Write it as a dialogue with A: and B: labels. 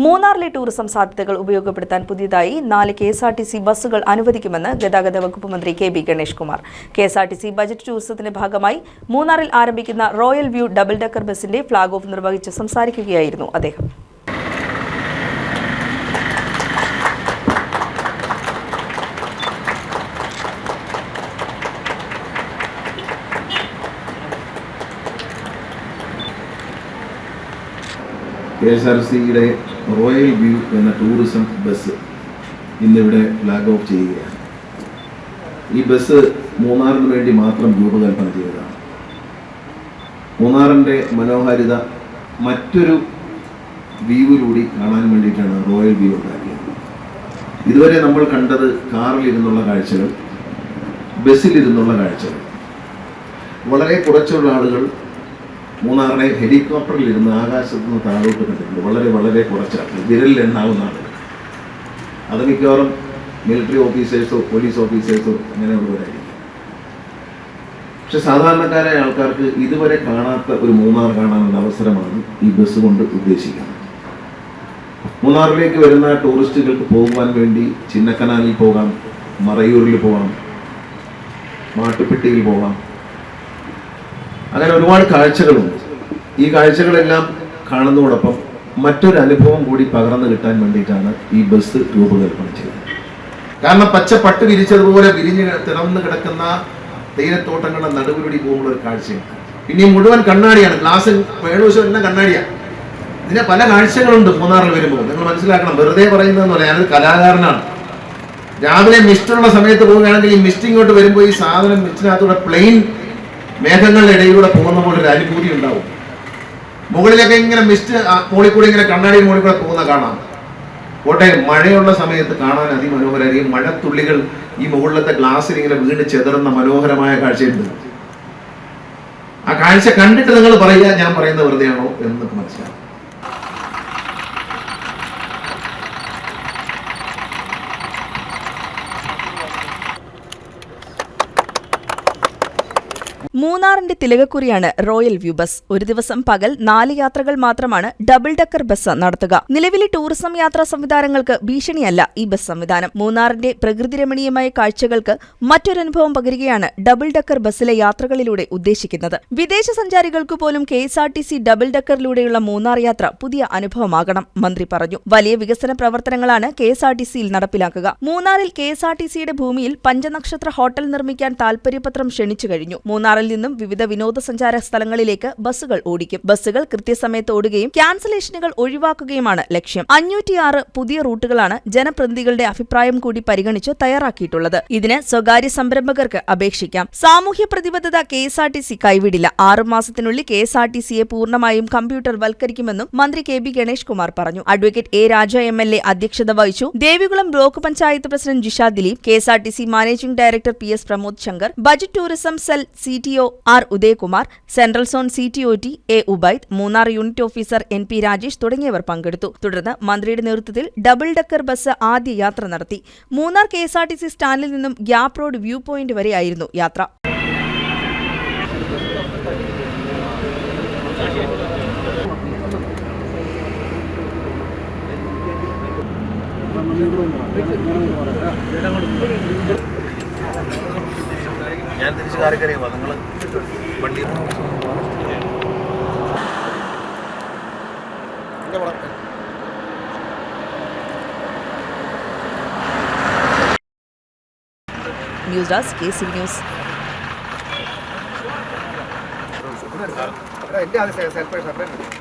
A: മൂന്നാറിലെ ടൂറിസം സാധ്യതകൾ ഉപയോഗപ്പെടുത്താൻ പുതിയതായി 4 KSRTC ബസ്സുകൾ അനുവദിക്കുമെന്ന് ഗതാഗത വകുപ്പ് മന്ത്രി KB Ganesh Kumar. KSRTC budget ടൂറിസത്തിന്റെ ഭാഗമായി മൂന്നാറിൽ ആരംഭിക്കുന്ന റോയൽ വ്യൂ ഡബിൾ ഡെക്കർ ബസിന്റെ ഫ്ളാഗ് ഓഫ് നിർവഹിച്ച് സംസാരിക്കുകയായിരുന്നു അദ്ദേഹം.
B: KSRTCയുടെ റോയൽ വ്യൂ എന്ന ടൂറിസം ബസ് ഇന്നിവിടെ ഫ്ലാഗ് ഓഫ് ചെയ്യുകയാണ്. ഈ ബസ് മൂന്നാറിന് വേണ്ടി മാത്രം രൂപകൽപ്പന ചെയ്തതാണ്. മൂന്നാറിൻ്റെ മനോഹാരിത മറ്റൊരു വ്യൂവിലൂടെ കാണാൻ വേണ്ടിയിട്ടാണ് റോയൽ വ്യൂ ഉണ്ടാക്കിയത്. ഇതുവരെ നമ്മൾ കണ്ടത് കാറിലിരുന്നുള്ള കാഴ്ചകൾ, ബസ്സിലിരുന്നുള്ള കാഴ്ചകൾ. വളരെ കുറച്ചുള്ള ആളുകൾ മൂന്നാറിനെ ഹെലികോപ്റ്ററിൽ ഇരുന്ന് ആകാശത്ത് നിന്ന് താഴോട്ട് കണ്ടിട്ടുണ്ട്. വളരെ കുറച്ചാണ്, വിരലിൽ എണ്ണാവുന്ന ആളുകൾ. അത് മിക്കവാറും മിലിറ്ററി ഓഫീസേഴ്സോ പോലീസ് ഓഫീസേഴ്സോ അങ്ങനെയുള്ളവരായിരിക്കും. പക്ഷെ സാധാരണക്കാരായ ആൾക്കാർക്ക് ഇതുവരെ കാണാത്ത ഒരു മൂന്നാർ കാണാനുള്ള അവസരമാണ് ഈ ബസ് കൊണ്ട് ഉദ്ദേശിക്കുന്നത്. മൂന്നാറിലേക്ക് വരുന്ന ടൂറിസ്റ്റുകൾക്ക് പോകുവാൻ വേണ്ടി ചിന്നക്കനാലിൽ പോകാം, മറയൂരിൽ പോകാം, മാട്ടുപ്പെട്ടിയിൽ പോകാം. അങ്ങനെ ഒരുപാട് കാഴ്ചകളുണ്ട്. ഈ കാഴ്ചകളെല്ലാം കാണുന്നതോടൊപ്പം മറ്റൊരു അനുഭവം കൂടി പകർന്നു കിട്ടാൻ വേണ്ടിയിട്ടാണ് ഈ ബസ് രൂപകൽപ്പന ചെയ്തത്. കാരണം പച്ച പട്ട് വിരിച്ചതുപോലെ തിറന്നു കിടക്കുന്ന തേയിലത്തോട്ടങ്ങളുടെ നടുവിലൂടെ പോകുമ്പോൾ ഒരു കാഴ്ചയാണ്. പിന്നെ ഈ മുഴുവൻ കണ്ണാടിയാണ്, ഗ്ലാസ് വേണുവശം എല്ലാം കണ്ണാടിയാണ്. ഇതിന് പല കാഴ്ചകളുണ്ട് മൂന്നാറിൽ വരുമ്പോൾ. നിങ്ങൾ മനസ്സിലാക്കണം, വെറുതെ പറയുന്നതെന്നല്ല, ഞാനൊരു കലാകാരനാണ്. രാവിലെ മിസ്റ്റുള്ള സമയത്ത് പോവുകയാണെങ്കിൽ ഈ മിസ്റ്റ് ഇങ്ങോട്ട് വരുമ്പോൾ ഈ സാധനം മിസ്റ്റിനകത്തൂടെ പ്ലെയിൻ മേഘങ്ങളുടെ ഇടയിലൂടെ പോകുന്ന പോലെ ഒരു അനുഭൂതി ഉണ്ടാവും. മുകളിലൊക്കെ ഇങ്ങനെ മിസ്റ്റ് മുകളിൽ കൂടെ ഇങ്ങനെ കണ്ണാടിയിൽ മുകളിൽ കൂടെ പോകുന്ന കാണാം. കോട്ടയം മഴയുള്ള സമയത്ത് കാണാൻ അതിമനോഹരമായിരിക്കും. മഴത്തുള്ളികൾ ഈ മുകളിലത്തെ ഗ്ലാസ്സിൽ ഇങ്ങനെ വീണ് ചെതറുന്ന മനോഹരമായ കാഴ്ചയുണ്ട്. ആ കാഴ്ച കണ്ടിട്ട് നിങ്ങൾ പറയുക ഞാൻ പറയുന്നത് വെറുതെയാണോ എന്നൊക്കെ മനസ്സിലാവും.
A: മൂന്നാറിന്റെ തിലകക്കുറിയാണ് റോയൽ വ്യൂ ബസ്. ഒരു ദിവസം പകൽ 4 യാത്രകൾ മാത്രമാണ് ഡബിൾ ഡെക്കർ ബസ് നടത്തുക. നിലവിലെ ടൂറിസം യാത്രാ സംവിധാനങ്ങൾക്ക് ഭീഷണിയല്ല ഈ ബസ് സംവിധാനം. മൂന്നാറിന്റെ പ്രകൃതിരമണീയമായ കാഴ്ചകൾക്ക് മറ്റൊരനുഭവം പകരുകയാണ് ഡബിൾ ഡെക്കർ ബസ്സിലെ യാത്രകളിലൂടെ ഉദ്ദേശിക്കുന്നത്. വിദേശ സഞ്ചാരികൾക്ക് പോലും KSRTC ഡബിൾ ഡെക്കറിലൂടെയുള്ള മൂന്നാർ യാത്ര പുതിയ അനുഭവമാകണം മന്ത്രി പറഞ്ഞു. വലിയ വികസന പ്രവർത്തനങ്ങളാണ് KSRTCയിൽ നടപ്പിലാക്കുക. മൂന്നാറിൽ KSRTCയുടെ ഭൂമിയിൽ പഞ്ചനക്ഷത്ര ഹോട്ടൽ നിർമ്മിക്കാൻ താൽപര്യപത്രം ക്ഷണിച്ചു കഴിഞ്ഞു. മൂന്നാറിൽ നിന്നും വിവിധ വിനോദസഞ്ചാര സ്ഥലങ്ങളിലേക്ക് ബസ്സുകൾ ഓടിക്കും. ബസ്സുകൾ കൃത്യസമയത്ത് ഓടുകയും ക്യാൻസലേഷനുകൾ ഒഴിവാക്കുകയുമാണ് ലക്ഷ്യം. 506 പുതിയ റൂട്ടുകളാണ് ജനപ്രതിനിധികളുടെ അഭിപ്രായം കൂടി പരിഗണിച്ച് തയ്യാറാക്കിയിട്ടുള്ളത്. ഇതിന് സ്വകാര്യ സംരംഭകർക്ക് അപേക്ഷിക്കാം. സാമൂഹ്യ പ്രതിബദ്ധത KSRTC കൈവിടില്ല. 6 മാസത്തിനുള്ളിൽ KSRTCയെ പൂർണ്ണമായും കമ്പ്യൂട്ടർ വൽക്കരിക്കുമെന്നും മന്ത്രി KB ഗണേഷ് കുമാർ പറഞ്ഞു. അഡ്വക്കേറ്റ് A രാജ MLA അധ്യക്ഷത വഹിച്ചു. Devikulam block panchayat president Jisha Dileep, KSRTC managing director PS Pramod Shankar, budget tourism cell CTO R Udayakumar, central zone CTOT A Ubaid, Munnar unit officer NP Rajesh തുടങ്ങിയവർ പങ്കെടുത്തു. തുടർന്ന് മന്ത്രിയുടെ നേതൃത്വത്തിൽ ഡബിൾ ഡെക്കർ ബസ് ആദ്യ യാത്ര നടത്തി. മൂന്നാർ KSRTC സ്റ്റാൻഡിൽ നിന്നും ഗ്യാപ് റോഡ് വ്യൂ പോയിന്റ് വരെയായിരുന്നു യാത്ര.
B: ഞാൻ തിരിച്ച് കാറിക്കറിയുമോ നിങ്ങൾ വണ്ടി
A: ന്യൂസ് ഡെസ്ക് KCB ന്യൂസ്.
C: എന്റെ